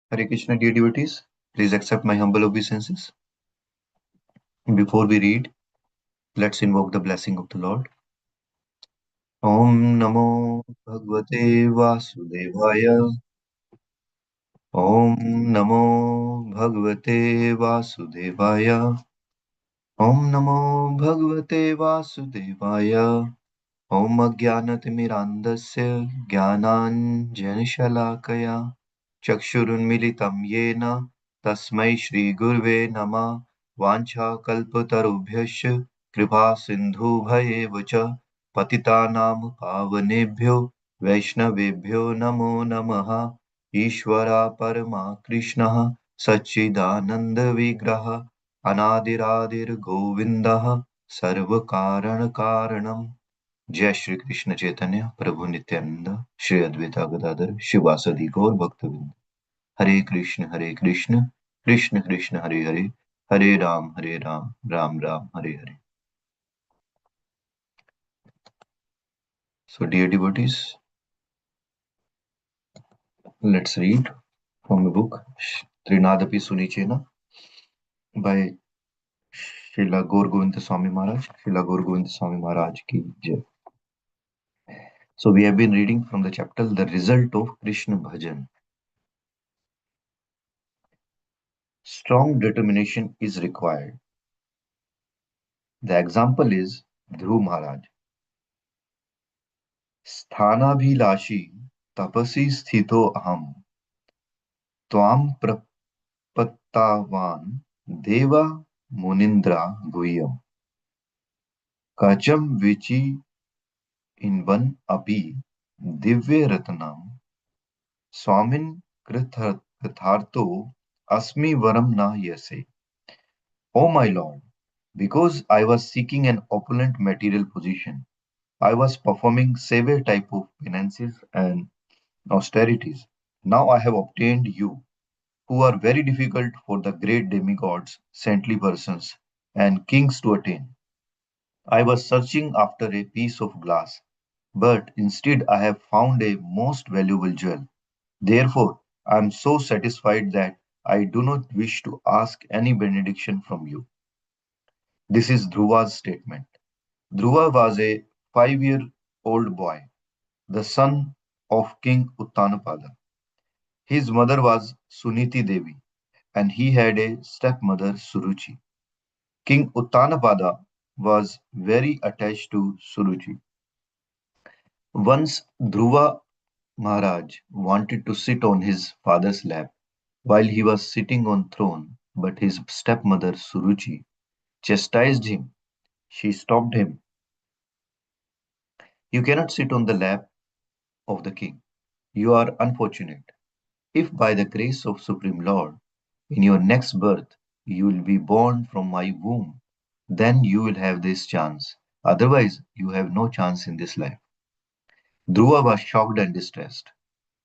Hare Krishna, dear devotees. Please accept my humble obeisances. Before we read, let's invoke the blessing of the Lord. Om Namo Bhagavate Vasudevaya. Om Namo Bhagavate Vasudevaya. Om Namo Bhagavate Vasudevaya. Om Ajnanatimirandasya Jnananjanashalakaya Chakshurunmilitam Yena Tasmai Shri Gurve Nama Vanchakalpatarubhyasya Kripa Sindhubhayeva Cha Patitanam Pavanebhyo Vaishnavebhyo Namo Namaha Ishvara Parama Krishna Sachidananda Vigraha Anadiradir Govindaha Sarvakaran Karanam जय श्री कृष्ण चैतन्य प्रभु नित्यानंद श्री अद्वैता गदाधर शिवासदि गौर भक्तवृंद हरे Krishna Krishna Krishna Hare Hare Hare Ram Ram Ram Hare Hare. So dear devotees, let's read from the book Trinadapi Sunichena by Srila Gaur Govinda Swami Maharaj. Srila Gaur Govinda Swami Maharaj ki jai. So we have been reading from the chapter The Result of Krishna Bhajan. Strong determination is required. The example is Dhruv Maharaj. स्थानाभिलाषी तपसि स्थितो अहम् त्वां प्रपत्तवान् देव मुनीन्द्र गुह्यम् कचं विचिन्वन् अपि दिव्यरत्नं स्वामिन् कृतार्थो अस्मि वरं न यसे. O my Lord, because I was seeking an opulent material position, I was performing severe type of penances and austerities. Now I have obtained you, who are very difficult for the great demigods, saintly persons, and kings to attain. I was searching after a piece of glass, but instead I have found a most valuable jewel. Therefore, I am so satisfied that I do not wish to ask any benediction from you. This is Dhruva's statement. Dhruva was a 5-year-old boy, the son of King Uttanapada. His mother was Suniti Devi, and he had a stepmother Suruchi. King Uttanapada was very attached to Suruchi. Once Dhruva Maharaj wanted to sit on his father's lap while he was sitting on throne, but his stepmother Suruchi chastised him. She stopped him. You cannot sit on the lap of the king. You are unfortunate. If by the grace of Supreme Lord, in your next birth, you will be born from my womb, then you will have this chance. Otherwise, you have no chance in this life. Dhruva was shocked and distressed.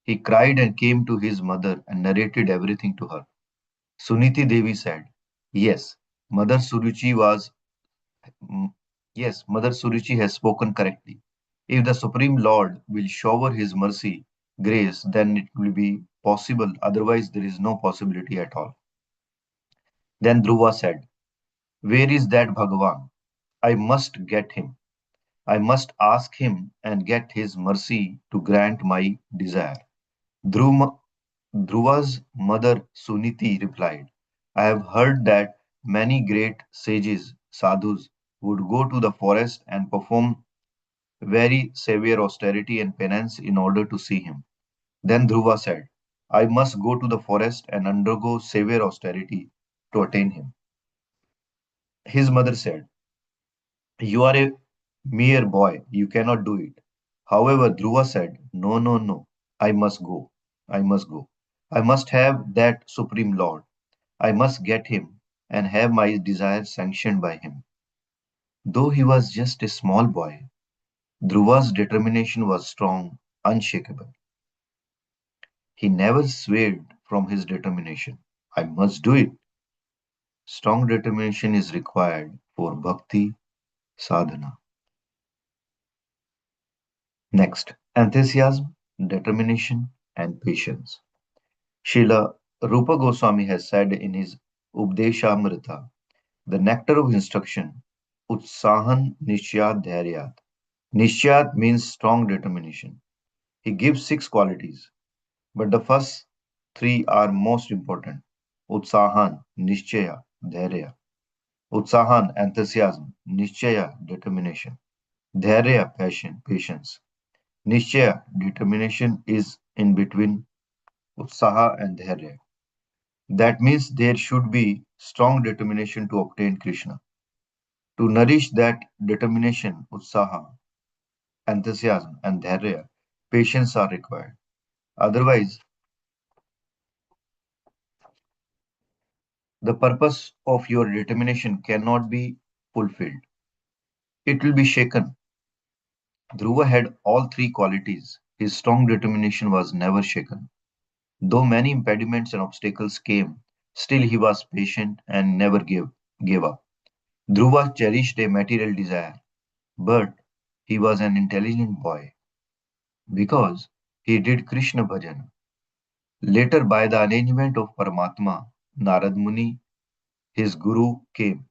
He cried and came to his mother and narrated everything to her. Suniti Devi said, Yes, Mother Suruchi was mm, yes, Mother Suruchi has spoken correctly. If the Supreme Lord will shower his mercy, grace, then it will be possible. Otherwise, there is no possibility at all. Then Dhruva said, Where is that Bhagavan? I must get him. I must ask him and get his mercy to grant my desire. Dhruva, Dhruva's mother Suniti replied, I have heard that many great sages, sadhus, would go to the forest and perform very severe austerity and penance in order to see him. Then Dhruva said, I must go to the forest and undergo severe austerity to attain him. His mother said, You are a mere boy, you cannot do it. However, Dhruva said, No, no, no, I must go. I must go. I must have that Supreme Lord. I must get him and have my desire sanctioned by him. Though he was just a small boy, Dhruva's determination was strong, unshakable. He never swayed from his determination. I must do it. Strong determination is required for bhakti sadhana. Next, enthusiasm, determination, and patience. Srila Rupa Goswami has said in his Updeshamrita, the nectar of instruction, Utsahan Nishyat Dhairyat. Nishyat means strong determination. He gives six qualities, but the first three are most important. Utsahan, Nishchaya, Dhairya. Utsahan, enthusiasm. Nishchaya, determination. Dhairya, passion, patience. Nishchaya, determination is in between Utsaha and Dhairya. That means there should be strong determination to obtain Krishna. To nourish that determination, Utsaha, enthusiasm, and Dhairya, patience are required. Otherwise, the purpose of your determination cannot be fulfilled. It will be shaken. Dhruva had all three qualities. His strong determination was never shaken. Though many impediments and obstacles came, still he was patient and never gave up. Dhruva cherished a material desire, but he was an intelligent boy because he did Krishna bhajan. Later, by the arrangement of Paramatma, Narad Muni, his guru, came.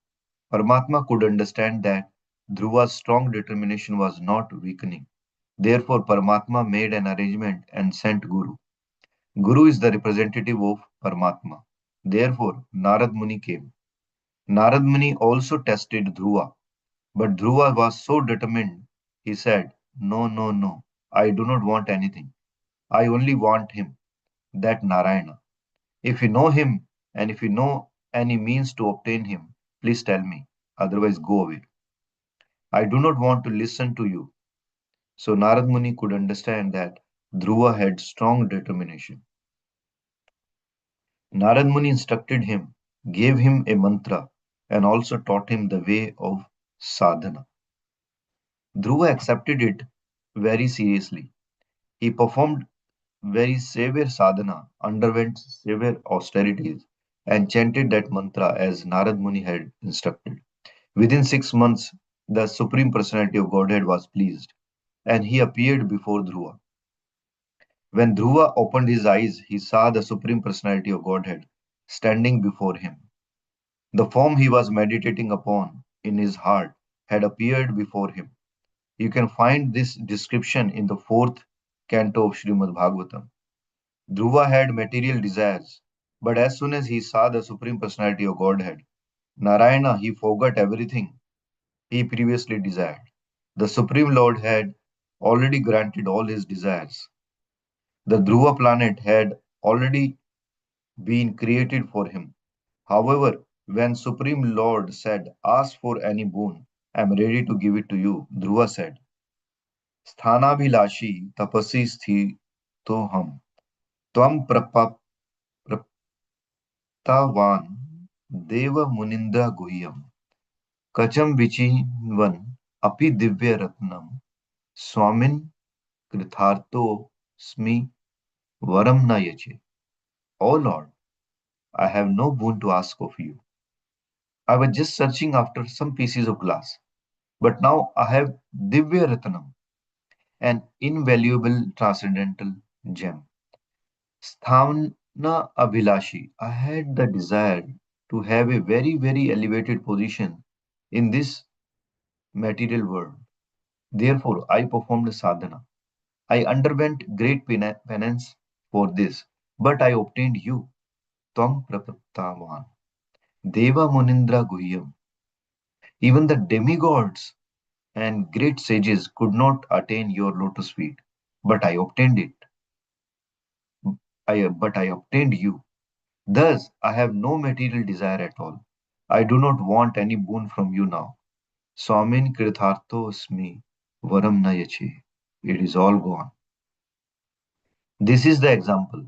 Paramatma could understand that Dhruva's strong determination was not weakening. Therefore, Paramatma made an arrangement and sent Guru. Guru is the representative of Paramatma. Therefore, Narad Muni came. Narad Muni also tested Dhruva, but Dhruva was so determined, he said, "No, no, no, I do not want anything. I only want him, that Narayana. If you know him and if you know any means to obtain him, please tell me. Otherwise, go away. I do not want to listen to you." So Narad Muni could understand that Dhruva had strong determination. Narad Muni instructed him, gave him a mantra, and also taught him the way of sadhana. Dhruva accepted it very seriously. He performed very severe sadhana, underwent severe austerities, and chanted that mantra as Narad Muni had instructed. Within 6 months, the Supreme Personality of Godhead was pleased, and he appeared before Dhruva. When Dhruva opened his eyes, he saw the Supreme Personality of Godhead standing before him. The form he was meditating upon in his heart had appeared before him. You can find this description in the fourth canto of Srimad Bhagavatam. Dhruva had material desires, but as soon as he saw the Supreme Personality of Godhead, Narayana, he forgot everything he previously desired. The Supreme Lord had already granted all his desires. The Dhruva planet had already been created for him. However, when Supreme Lord said, "Ask for any boon, I am ready to give it to you," Dhruva said, "Sthanabhilashi tapasi sthito ham, tvam praptavan deva munindra guhyam, kacham vichivan api divya ratnam, swamin kritharto smi varam na yache." "O Lord, I have no boon to ask of you. I was just searching after some pieces of glass. But now I have Divya Ratnam, an invaluable transcendental gem. Sthana Abhilashi, I had the desire to have a very, very elevated position in this material world. Therefore, I performed sadhana. I underwent great penance for this, but I obtained you, Tvam Prapattavan, Deva Munindra Guhyam. Even the demigods and great sages could not attain your lotus feet, but I obtained it. But I obtained you. Thus, I have no material desire at all. I do not want any boon from you now. Swamin Krithartho Asmi Varam Nayache. It is all gone. This is the example.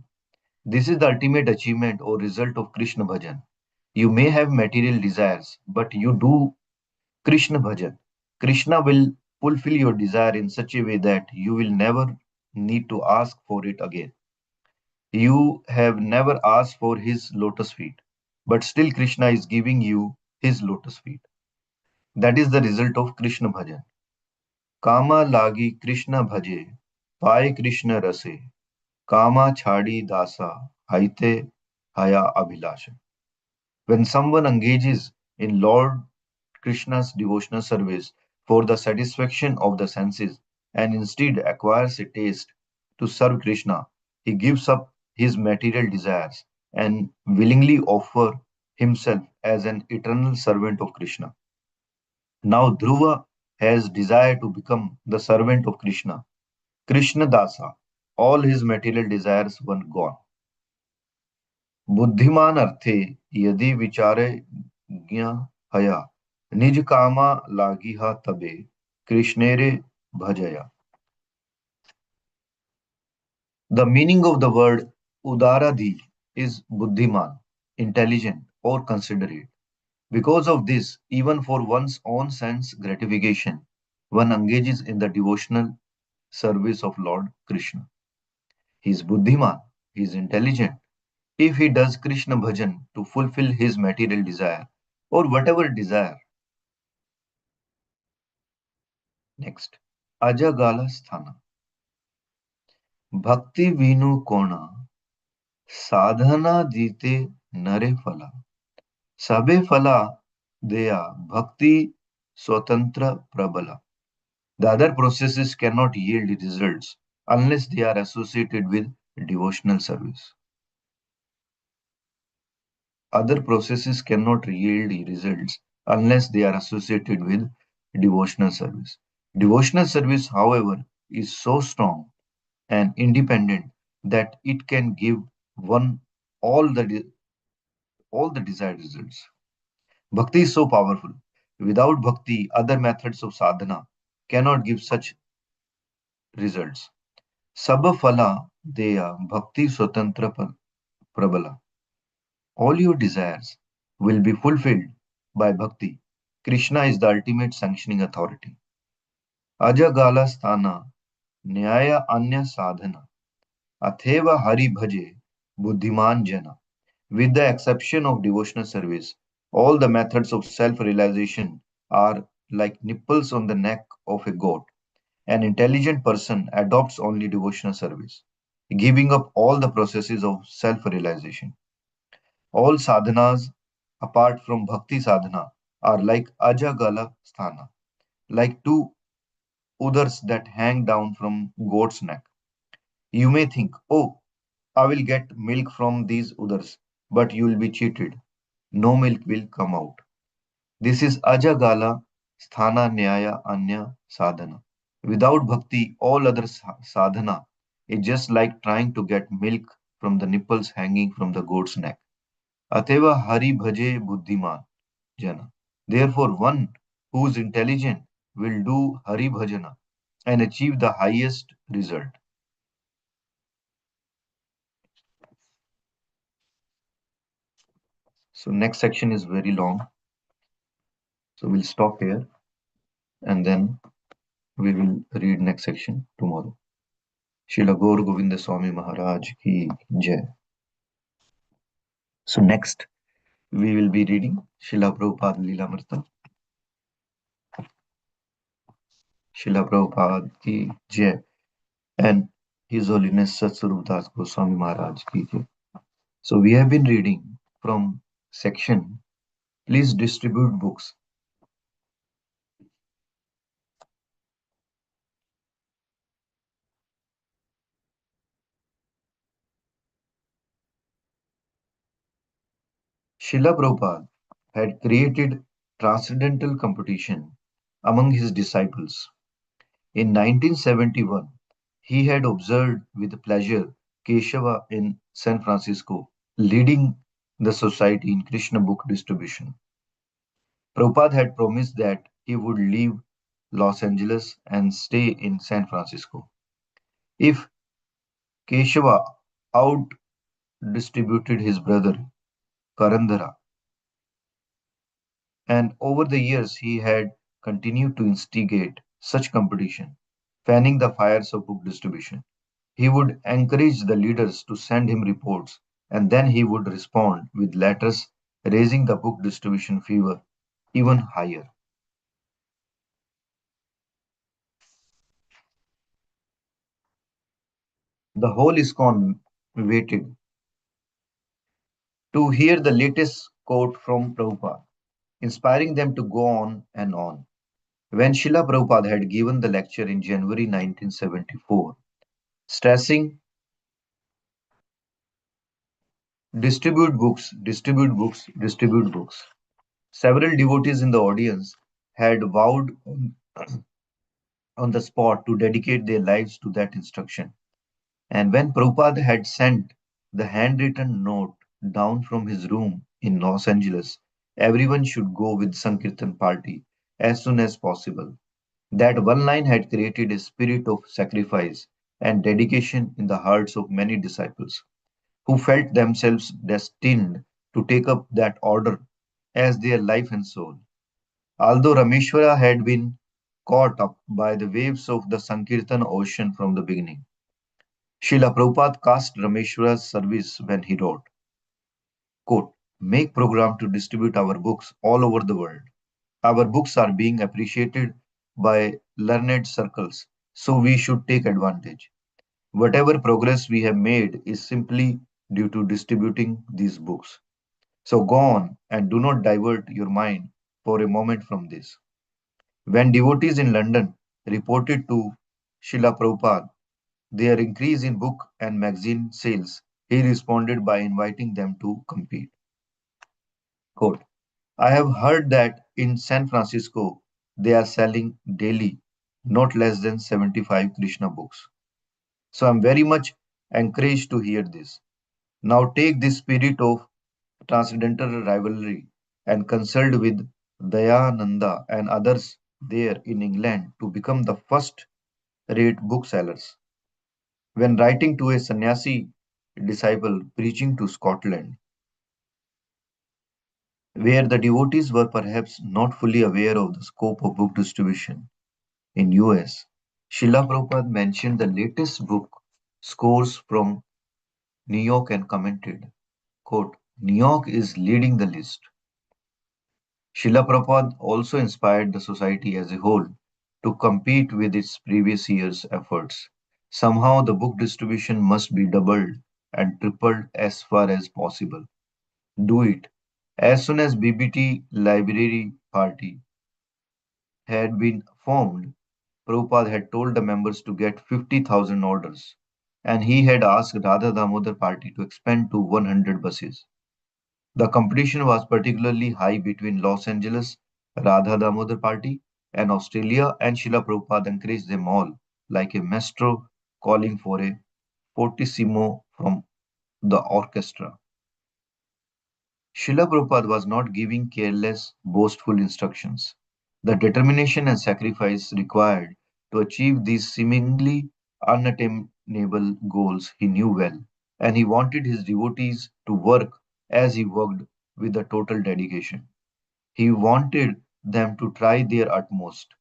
This is the ultimate achievement or result of Krishna Bhajan. You may have material desires, but you do Krishna Bhajan. Krishna will fulfill your desire in such a way that you will never need to ask for it again. You have never asked for his lotus feet, but still Krishna is giving you his lotus feet. That is the result of Krishna Bhajan. Kama lagi Krishna bhaje, pai Krishna rase, kama chhadi dasa, haite haya abhilasha. When someone engages in Lord Krishna's devotional service for the satisfaction of the senses and instead acquires a taste to serve Krishna, he gives up his material desires and willingly offer himself as an eternal servant of Krishna. Now Dhruva has desire to become the servant of Krishna. Krishna Dasa, all his material desires were gone. बुद्धिमान अर्थे यदि विचारे ज्ञ हया निज कामा लागिहा तबे कृष्णेरे भजया. The meaning of the word udaradhi is buddhiman, intelligent or considerate. Because of this, even for one's own sense gratification, one engages in the devotional service of Lord Krishna. He is buddhiman, he is intelligent. If he does Krishna bhajan to fulfill his material desire or whatever desire. Next, Ajagala Sthana. Bhakti Vinu Kona Sadhana Dite Nare Phala. Sabe Phala Deya Bhakti Swatantra Prabala. The other processes cannot yield results unless they are associated with devotional service. Other processes cannot yield results unless they are associated with devotional service. Devotional service, however, is so strong and independent that it can give one all the all the desired results. Bhakti is so powerful. Without bhakti, other methods of sadhana cannot give such results. Sabha phala deya bhakti swatantra prabala. All your desires will be fulfilled by bhakti. Krishna is the ultimate sanctioning authority. Ajagala sthana nyaya anya sadhana atheva hari bhaje buddhiman jana. With the exception of devotional service, all the methods of self realization are like nipples on the neck of a goat. An intelligent person adopts only devotional service, giving up all the processes of self realization. All sadhanas, apart from bhakti sadhana, are like ajagala sthana, like two udars that hang down from goat's neck. You may think, oh, I will get milk from these udars, but you will be cheated. No milk will come out. This is Ajagala Sthana Nyaya Anya Sadhana. Without bhakti, all other sadhana is just like trying to get milk from the nipples hanging from the goat's neck. Ateva Hari Bhaje Buddhiman Jana. Therefore, one who is intelligent will do Hari Bhajana and achieve the highest result. So, next section is very long. So, we'll stop here and then we will read next section tomorrow. Srila Gaur Govinda Swami Maharaj ki Jai. So next we will be reading Srila Prabhupada Leelamrita. Srila Prabhupada ki Jai and His Holiness Satsvarup Das Goswami Maharaj ki Jai. So we have been reading from section Please Distribute Books. Srila Prabhupada had created transcendental competition among his disciples. In 1971, he had observed with pleasure Keshava in San Francisco, leading the society in Krishna book distribution. Prabhupada had promised that he would leave Los Angeles and stay in San Francisco. If Keshava out distributed his brother Karandara, and over the years he had continued to instigate such competition, fanning the fires of book distribution. He would encourage the leaders to send him reports, and then he would respond with letters raising the book distribution fever even higher. The whole ISKCON waited to hear the latest quote from Prabhupada, inspiring them to go on and on. When Srila Prabhupada had given the lecture in January 1974, stressing distribute books, distribute books, distribute books, several devotees in the audience had vowed on the spot to dedicate their lives to that instruction. And when Prabhupada had sent the handwritten note down from his room in Los Angeles, everyone should go with Sankirtan party as soon as possible. That one line had created a spirit of sacrifice and dedication in the hearts of many disciples who felt themselves destined to take up that order as their life and soul. Although Rameshwara had been caught up by the waves of the Sankirtan ocean from the beginning, Srila Prabhupada cast Rameshwara's service when he wrote, quote, make program to distribute our books all over the world. Our books are being appreciated by learned circles, so we should take advantage. Whatever progress we have made is simply due to distributing these books. So go on and do not divert your mind for a moment from this. When devotees in London reported to Srila Prabhupada their increase in book and magazine sales, he responded by inviting them to compete. Quote, I have heard that in San Francisco they are selling daily not less than 75 Krishna books. So I'm very much encouraged to hear this. Now take this spirit of transcendental rivalry and consult with Dayananda and others there in England to become the first rate booksellers. When writing to a sannyasi disciple preaching to Scotland, where the devotees were perhaps not fully aware of the scope of book distribution in US, Srila Prabhupada mentioned the latest book scores from New York and commented, quote, New York is leading the list. Srila Prabhupada also inspired the society as a whole to compete with its previous year's efforts. Somehow the book distribution must be doubled and tripled as far as possible. Do it. As soon as BBT Library Party had been formed, Prabhupada had told the members to get 50,000 orders, and he had asked Radha Damodar Party to expand to 100 buses. The competition was particularly high between Los Angeles Radha Damodar Party and Australia, and Srila Prabhupada encouraged them all, like a maestro calling for a fortissimo from the orchestra. Srila Prabhupada was not giving careless, boastful instructions. The determination and sacrifice required to achieve these seemingly unattainable goals he knew well, and he wanted his devotees to work as he worked with a total dedication. He wanted them to try their utmost.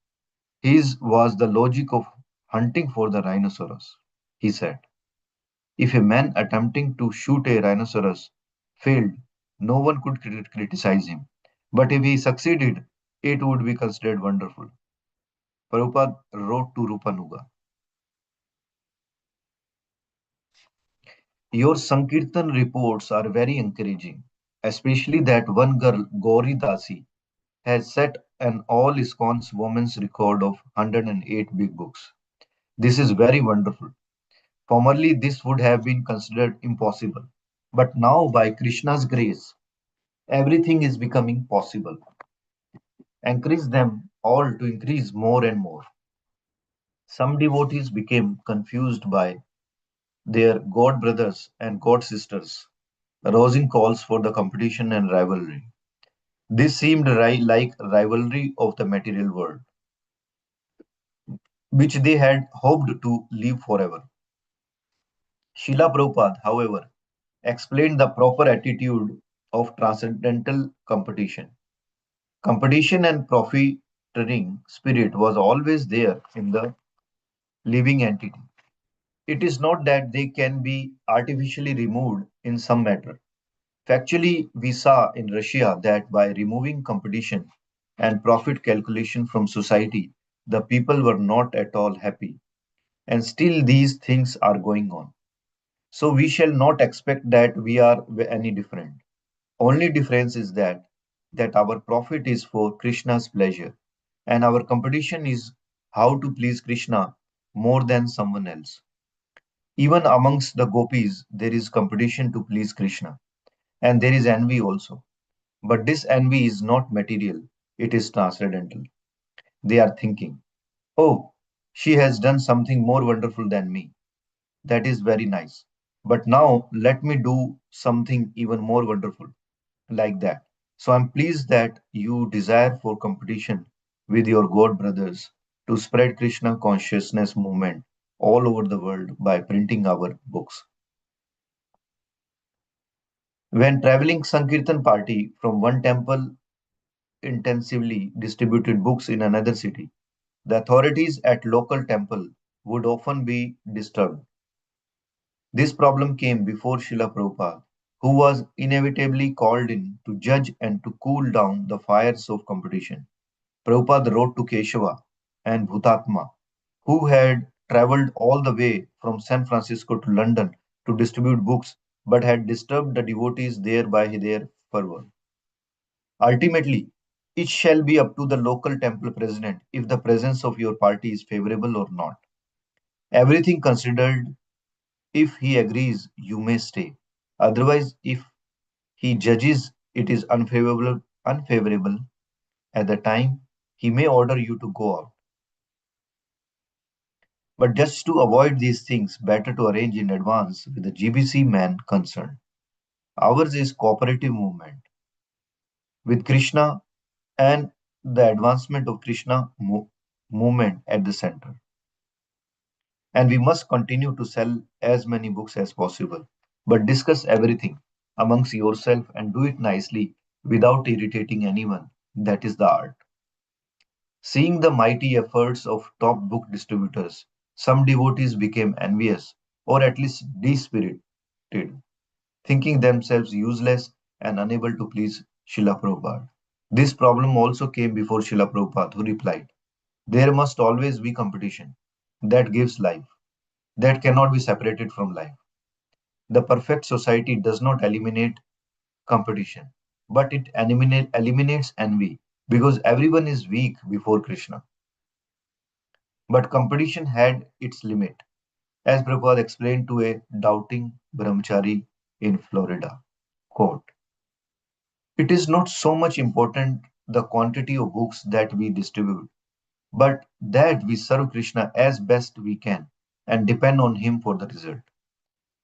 His was the logic of hunting for the rhinoceros. He said, if a man attempting to shoot a rhinoceros failed, no one could criticize him. But if he succeeded, it would be considered wonderful. Prabhupada wrote to Rupanuga, your Sankirtan reports are very encouraging, especially that one girl, Gauri Dasi, has set an all ISKCON's women's record of 108 big books. This is very wonderful. Formerly, this would have been considered impossible. But now, by Krishna's grace, everything is becoming possible. Encourage them all to increase more and more. Some devotees became confused by their god brothers and god sisters, arousing calls for the competition and rivalry. This seemed like rivalry of the material world, which they had hoped to leave forever. Srila Prabhupada, however, explained the proper attitude of transcendental competition. Competition and profiteering spirit was always there in the living entity. It is not that they can be artificially removed in some matter. Factually, we saw in Russia that by removing competition and profit calculation from society, the people were not at all happy. And still, these things are going on. So, we shall not expect that we are any different. Only difference is that our profit is for Krishna's pleasure, and our competition is how to please Krishna more than someone else. Even amongst the gopis, there is competition to please Krishna, and there is envy also. But this envy is not material, it is transcendental. They are thinking, oh, she has done something more wonderful than me. That is very nice. But now let me do something even more wonderful, like that. So I'm pleased that you desire for competition with your God brothers to spread Krishna consciousness movement all over the world by printing our books. When traveling Sankirtan party from one temple intensively distributed books in another city, the authorities at local temple would often be disturbed. This problem came before Srila Prabhupada, who was inevitably called in to judge and to cool down the fires of competition. Prabhupada wrote to Keshava and Bhutatma, who had travelled all the way from San Francisco to London to distribute books but had disturbed the devotees there by their fervour. Ultimately, it shall be up to the local temple president if the presence of your party is favorable or not. Everything considered, if he agrees, you may stay. Otherwise, if he judges it is unfavorable at the time, he may order you to go out. But just to avoid these things, better to arrange in advance with the GBC man concerned. Ours is cooperative movement with Krishna and the advancement of movement at the center. And we must continue to sell as many books as possible, but discuss everything amongst yourself and do it nicely without irritating anyone. That is the art. Seeing the mighty efforts of top book distributors, some devotees became envious or at least dispirited, thinking themselves useless and unable to please Srila Prabhupada. This problem also came before Srila Prabhupada, who replied, there must always be competition. That gives life. That cannot be separated from life. The perfect society does not eliminate competition, but it eliminates envy because everyone is weak before Krishna. But competition had its limit, as Prabhupada explained to a doubting brahmachari in Florida. Quote, it is not so much important the quantity of books that we distribute, but that we serve Krishna as best we can and depend on him for the result.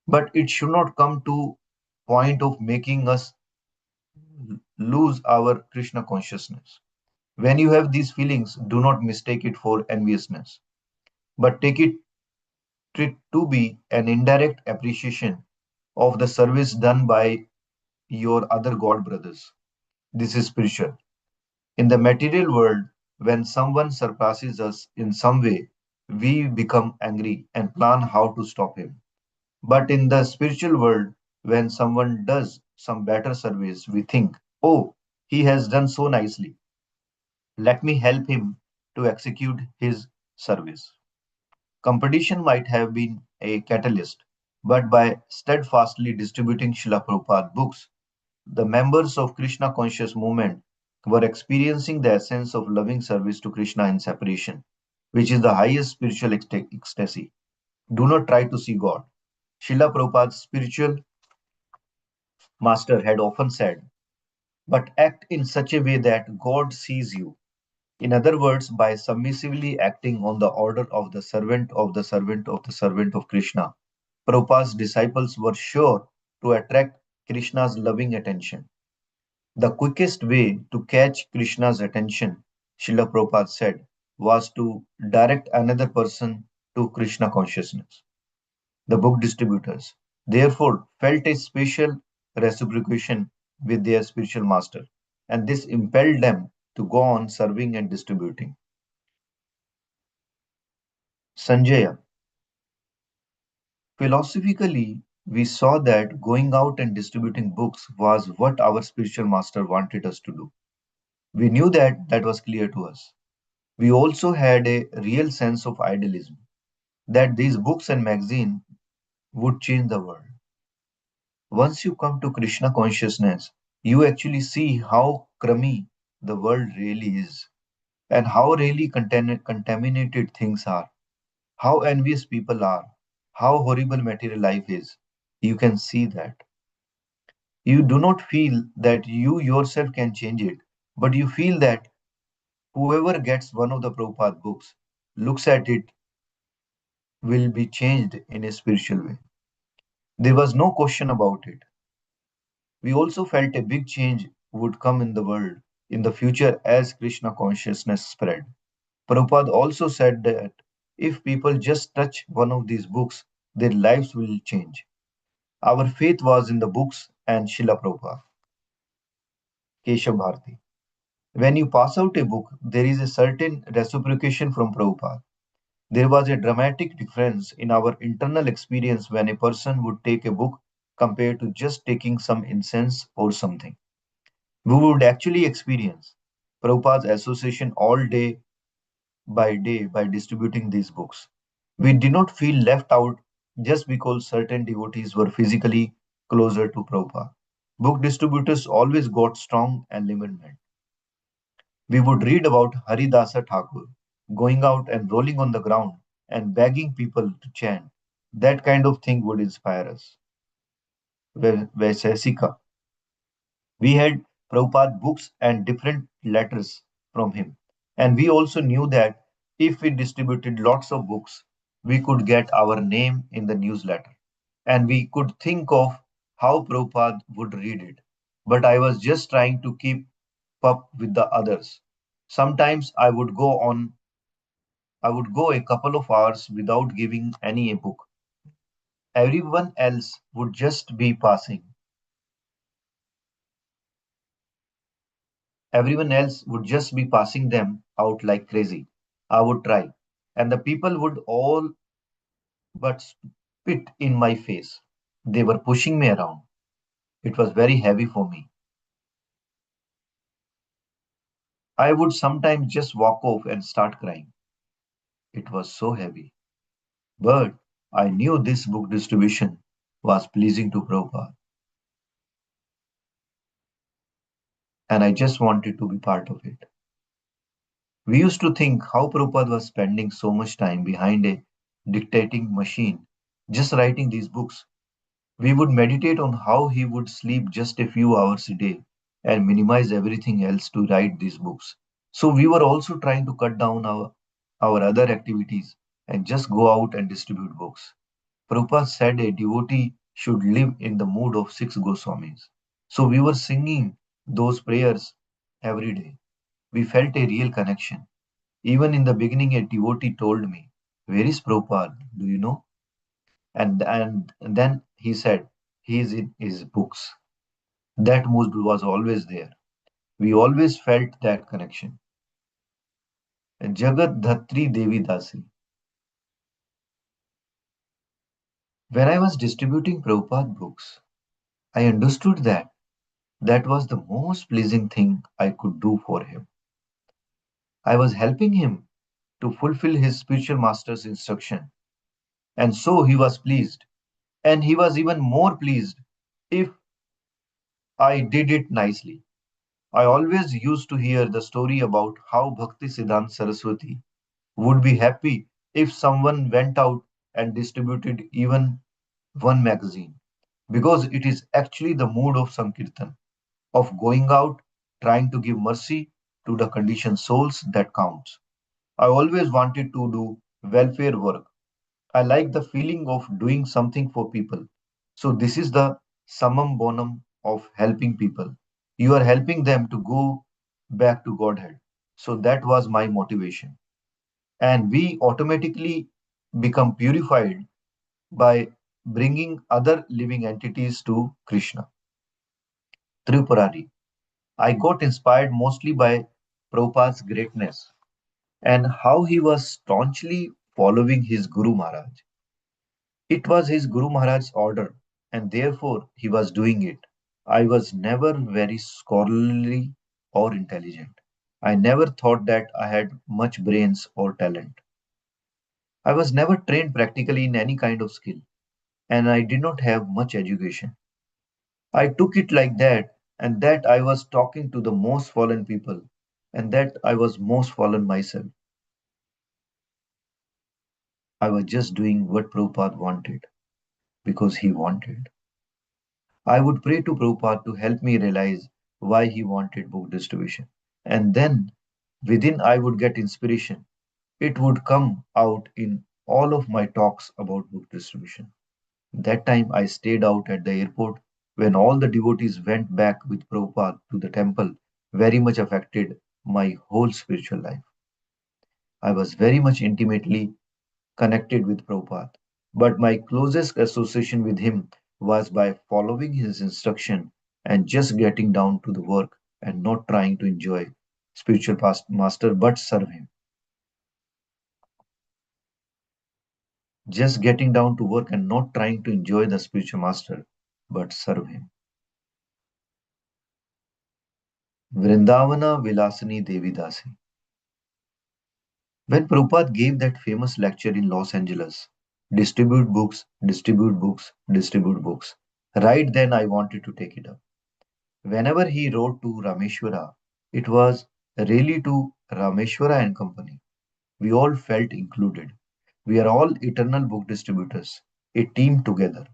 But it should not come to point of making us lose our Krishna consciousness. When you have these feelings, do not mistake it for enviousness, but take it to be an indirect appreciation of the service done by your other God brothers. This is spiritual. In the material world, when someone surpasses us in some way, we become angry and plan how to stop him. But in the spiritual world, when someone does some better service, we think, oh, he has done so nicely. Let me help him to execute his service. Competition might have been a catalyst, but by steadfastly distributing Srila Prabhupada books, the members of Krishna conscious movement were experiencing the essence of loving service to Krishna in separation, which is the highest spiritual ecstasy. Do not try to see God. Srila Prabhupada's spiritual master had often said, but act in such a way that God sees you. In other words, by submissively acting on the order of the servant of the servant of the servant of Krishna, Prabhupada's disciples were sure to attract Krishna's loving attention. The quickest way to catch Krishna's attention, Srila Prabhupada said, was to direct another person to Krishna consciousness. The book distributors, therefore, felt a special reciprocation with their spiritual master, and this impelled them to go on serving and distributing. Sanjaya, philosophically, we saw that going out and distributing books was what our spiritual master wanted us to do. We knew that that was clear to us. We also had a real sense of idealism that these books and magazines would change the world. Once you come to Krishna consciousness, you actually see how crummy the world really is, and how really contaminated things are, how envious people are, how horrible material life is. You can see that. You do not feel that you yourself can change it, but you feel that whoever gets one of the Prabhupada books, looks at it, will be changed in a spiritual way. There was no question about it. We also felt a big change would come in the world in the future as Krishna consciousness spread. Prabhupada also said that if people just touch one of these books, their lives will change. Our faith was in the books and Srila Prabhupada, Keshav Bharati. When you pass out a book, there is a certain reciprocation from Prabhupada. There was a dramatic difference in our internal experience when a person would take a book compared to just taking some incense or something. We would actually experience Prabhupada's association all day by distributing these books. We did not feel left out just because certain devotees were physically closer to Prabhupada. Book distributors always got strong and limited. We would read about Haridasa Thakur going out and rolling on the ground and begging people to chant. That kind of thing would inspire us. Vaisesika. We had Prabhupada books and different letters from him. And we also knew that if we distributed lots of books, we could get our name in the newsletter. And we could think of how Prabhupada would read it. But I was just trying to keep up with the others. Sometimes I would go a couple of hours without giving any a book. Everyone else would just be passing. Everyone else would just be passing them out like crazy. I would try. And the people would all but spit in my face. They were pushing me around. It was very heavy for me. I would sometimes just walk off and start crying. It was so heavy. But I knew this book distribution was pleasing to Prabhupada, and I just wanted to be part of it. We used to think how Prabhupada was spending so much time behind a dictating machine, just writing these books. We would meditate on how he would sleep just a few hours a day and minimize everything else to write these books. So we were also trying to cut down our other activities and just go out and distribute books. Prabhupada said a devotee should live in the mood of six Goswamis. So we were singing those prayers every day. We felt a real connection. Even in the beginning, a devotee told me, "Where is Prabhupada? Do you know?" And then he said, "He is in his books." That mood was always there. We always felt that connection. Jagat Dhatri Devi Dasi. When I was distributing Prabhupada books, I understood that that was the most pleasing thing I could do for him. I was helping him to fulfill his spiritual master's instruction, and so he was pleased. And he was even more pleased if I did it nicely. I always used to hear the story about how Bhakti Siddhanta Saraswati would be happy if someone went out and distributed even one magazine, because it is actually the mood of Sankirtan, of going out, trying to give mercy to the conditioned souls that counts. I always wanted to do welfare work. I like the feeling of doing something for people. So this is the summum bonum of helping people. You are helping them to go back to Godhead. So that was my motivation. And we automatically become purified by bringing other living entities to Krishna. Tripurari. I got inspired mostly by Prabhupada's greatness and how he was staunchly following his Guru Maharaj. It was his Guru Maharaj's order, and therefore he was doing it. I was never very scholarly or intelligent. I never thought that I had much brains or talent. I was never trained practically in any kind of skill, and I did not have much education. I took it like that. and that I was talking to the most fallen people, and that I was most fallen myself. I was just doing what Prabhupada wanted because he wanted. I would pray to Prabhupada to help me realize why he wanted book distribution. And then within I would get inspiration. It would come out in all of my talks about book distribution. That time I stayed out at the airport when all the devotees went back with Prabhupada to the temple, very much affected my whole spiritual life. I was very much intimately connected with Prabhupada, but my closest association with him was by following his instruction and just getting down to the work and not trying to enjoy spiritual master but serve him. Just getting down to work and not trying to enjoy the spiritual master but serve him. Vrindavana Vilasani Devidasi. When Prabhupada gave that famous lecture in Los Angeles, distribute books, distribute books, distribute books, right then I wanted to take it up. Whenever he wrote to Rameshwara, it was really to Rameshwara and Company. We all felt included. We are all eternal book distributors, a team together,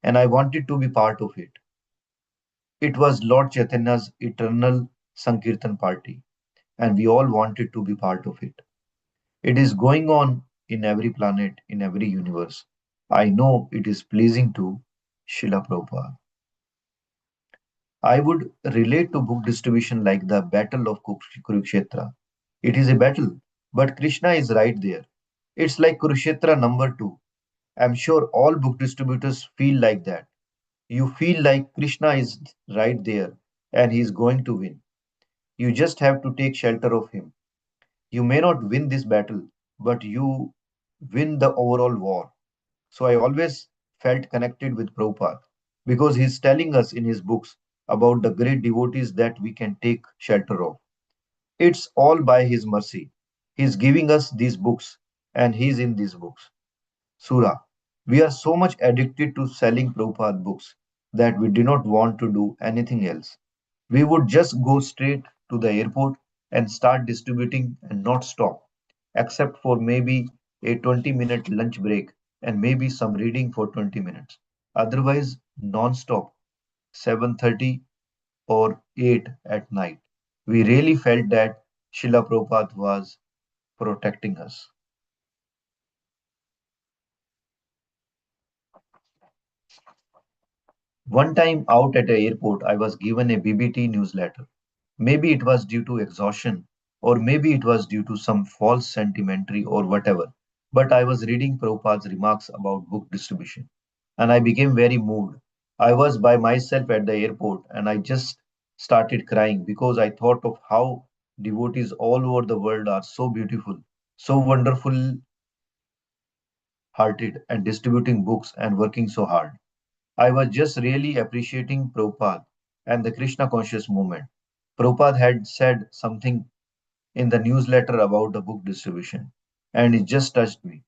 and I wanted to be part of it. It was Lord Chaitanya's eternal Sankirtan party, and we all wanted to be part of it. It is going on in every planet, in every universe. I know it is pleasing to Srila Prabhupada. I would relate to book distribution like the Battle of Kurukshetra. It is a battle, but Krishna is right there. It's like Kurukshetra number two. I'm sure all book distributors feel like that. You feel like Krishna is right there and he is going to win. You just have to take shelter of him. You may not win this battle, but you win the overall war. So I always felt connected with Prabhupada because he's telling us in his books about the great devotees that we can take shelter of. It's all by his mercy. He's giving us these books and he's in these books. Surah. We are so much addicted to selling Prabhupada books that we do not want to do anything else. We would just go straight to the airport and start distributing and not stop, except for maybe a 20-minute lunch break and maybe some reading for 20 minutes. Otherwise, non-stop, 7:30 or 8 at night. We really felt that Srila Prabhupada was protecting us. One time out at the airport, I was given a BBT newsletter. Maybe it was due to exhaustion, or maybe it was due to some false sentimentary or whatever. But I was reading Prabhupada's remarks about book distribution, and I became very moved. I was by myself at the airport, and I just started crying because I thought of how devotees all over the world are so beautiful, so wonderful hearted, and distributing books and working so hard. I was just really appreciating Prabhupada and the Krishna conscious movement. Prabhupada had said something in the newsletter about the book distribution, and it just touched me.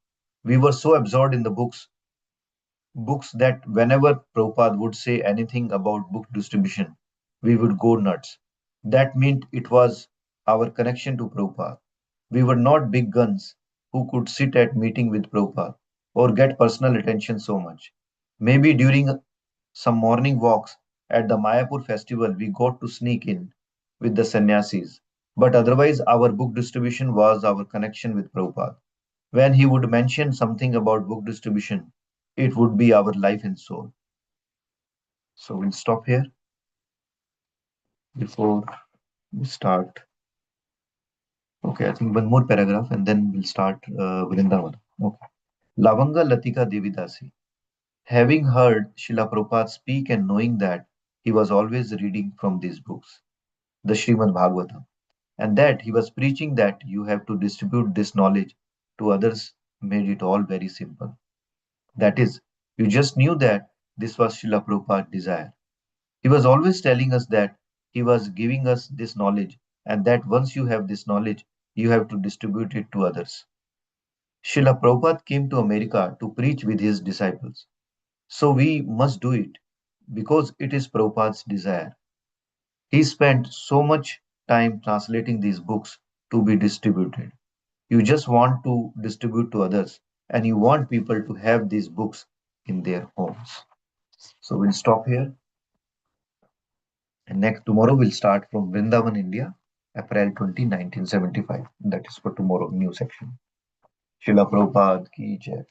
We were so absorbed in the books that whenever Prabhupada would say anything about book distribution, we would go nuts. That meant it was our connection to Prabhupada. We were not big guns who could sit at meeting with Prabhupada or get personal attention so much. Maybe during some morning walks at the Mayapur festival, we got to sneak in with the sannyasis. But otherwise, our book distribution was our connection with Prabhupada. When he would mention something about book distribution, it would be our life and soul. So we'll stop here before we start. Okay, I think one more paragraph and then we'll start Vrindavan. Okay. Lavanga Latika Devidasi. Having heard Srila Prabhupada speak and knowing that he was always reading from these books, the Srimad Bhagavatam, and that he was preaching that you have to distribute this knowledge to others made it all very simple. That is, you just knew that this was Srila Prabhupada's desire. He was always telling us that he was giving us this knowledge and that once you have this knowledge, you have to distribute it to others. Srila Prabhupada came to America to preach with his disciples. So we must do it because it is Prabhupada's desire. He spent so much time translating these books to be distributed. You just want to distribute to others and you want people to have these books in their homes. So we'll stop here. And next, tomorrow we'll start from Vrindavan, India, April 20, 1975. That is for tomorrow, new section. Srila Prabhupada ki jai.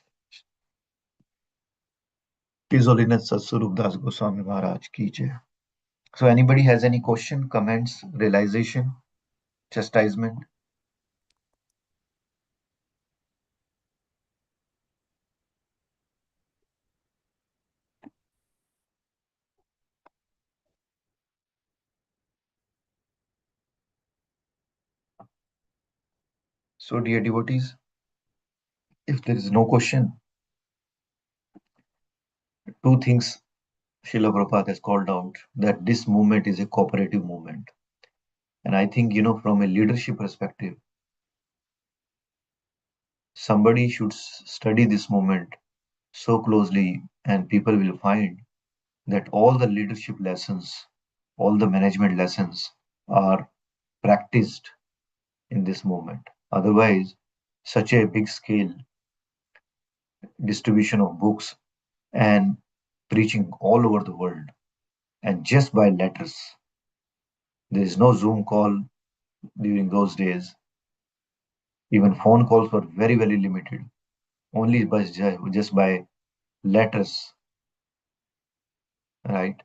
His Holiness Satsvarup Das Goswami Maharaj ki jai. So anybody has any question, comments, realization, chastisement? So dear devotees, if there is no question, two things Srila Prabhupada has called out, that this movement is a cooperative movement. And I think, from a leadership perspective, somebody should study this movement so closely, and people will find that all the leadership lessons, all the management lessons are practiced in this movement. Otherwise, such a big scale distribution of books and preaching all over the world, and just by letters. There is no Zoom call during those days. Even phone calls were very, very limited, only by just by letters, right?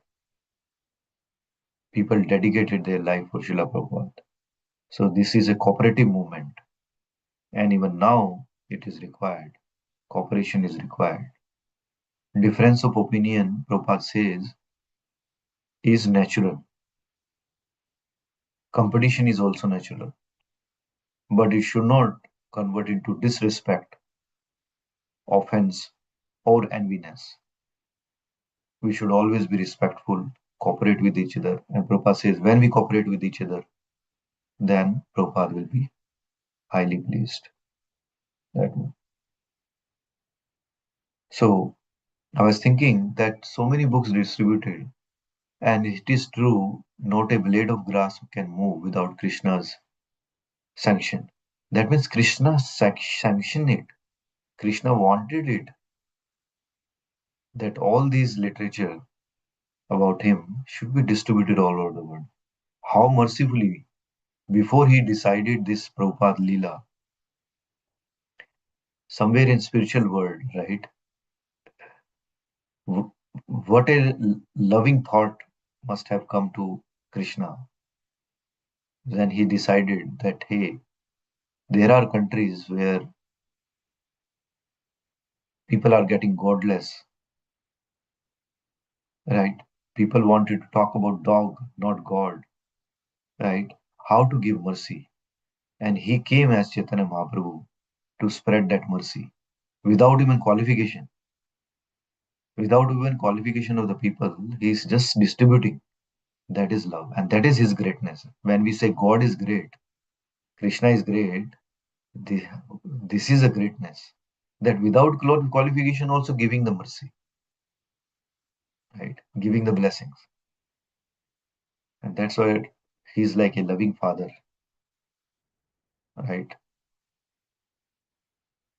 People dedicated their life for Srila Prabhupada. So this is a cooperative movement, and even now it is required. Cooperation is required. Difference of opinion, Prabhupada says, is natural. Competition is also natural, but it should not convert into disrespect, offense, or enviness. We should always be respectful, cooperate with each other. And Prabhupada says, when we cooperate with each other, then Prabhupada will be highly pleased. That way. So I was thinking that so many books distributed, and it is true, not a blade of grass can move without Krishna's sanction. That means Krishna sanctioned it. Krishna wanted it, that all these literature about him should be distributed all over the world. How mercifully, before he decided this Prabhupada Leela, somewhere in spiritual world, right? What a loving thought must have come to Krishna when he decided that, hey, there are countries where people are getting godless, right? People wanted to talk about dog, not God, right? How to give mercy. And he came as Chaitanya Mahaprabhu to spread that mercy without even qualification. Without even qualification of the people, he's just distributing. That is love. And that is his greatness. When we say God is great, Krishna is great, this is a greatness. That without qualification, also giving the mercy, right? Giving the blessings. And that's why he's like a loving father, right?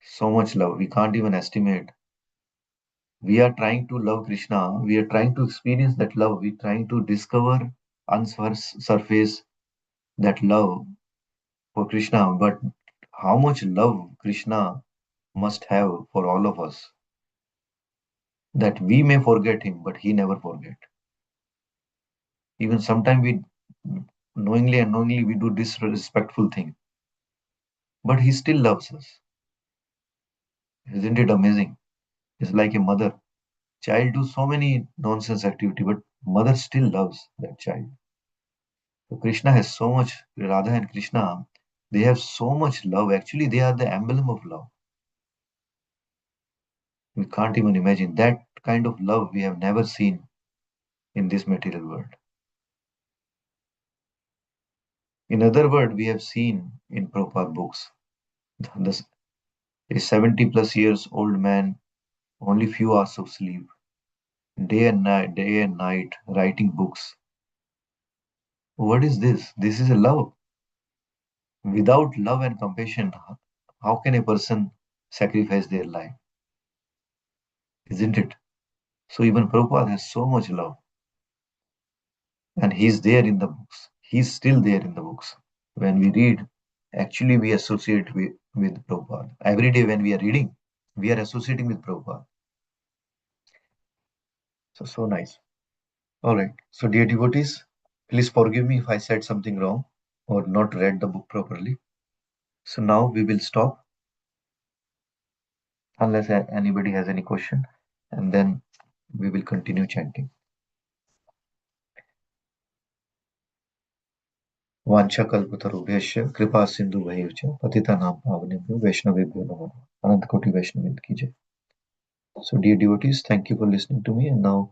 So much love. We can't even estimate. We are trying to love Krishna. We are trying to experience that love. We're trying to discover on surface that love for Krishna. But how much love Krishna must have for all of us, that we may forget him, but he never forget. Even sometimes we knowingly and unknowingly we do disrespectful thing, but he still loves us. Isn't it amazing? It's like a mother. Child do so many nonsense activity, but mother still loves that child. So Krishna has so much, Radha and Krishna, they have so much love. Actually, they are the emblem of love. We can't even imagine that kind of love we have never seen in this material world. In other words, we have seen in Prabhupada books, this, a 70 plus years old man, only few hours of sleep, day and night, writing books. What is this? This is a love. Without love and compassion, how can a person sacrifice their life? Isn't it? So even Prabhupada has so much love, and he's there in the books. He's still there in the books. When we read, actually we associate with Prabhupada. Every day when we are reading, we are associating with Prabhupada. So, so nice. All right. So, dear devotees, please forgive me if I said something wrong or not read the book properly. So, now we will stop unless anybody has any question, and then we will continue chanting. वाञ्छाकल्पतरुभ्यश्च कृपा सिन्धुभैः च पतितानां पावनेभ्यो वैष्णवेभ्यो नमः अनंत कोटि वैष्णव की जय. So dear devotees, thank you for listening to me, and now